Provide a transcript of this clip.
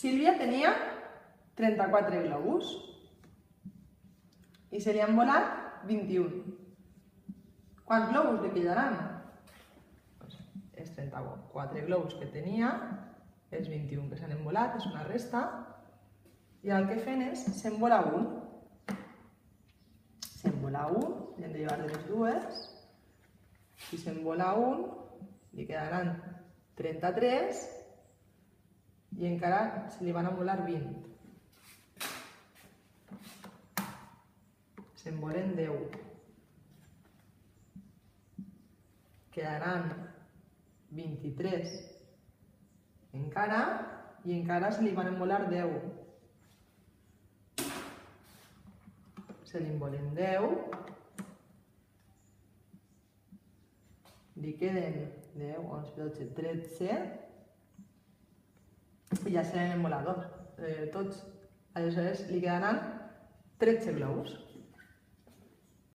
Sílvia tenia 34 globus i se li han volat 21. Quants globus li quedaran? Els 34 globus que tenia, els 21 que s'han envolat, és una resta, i el que fem és s'envola un. S'envola un, li hem de llevar de les dues, si s'envola un, li quedaran 33 i encara se li van envolar 20. S'envolen 10. Quedaran 23 encara i encara se li van envolar 10. Se li envolen 10. Li queden 10, 11, 12, 13 i ja se n'han envolat tots. Aleshores li quedaran 13 globus.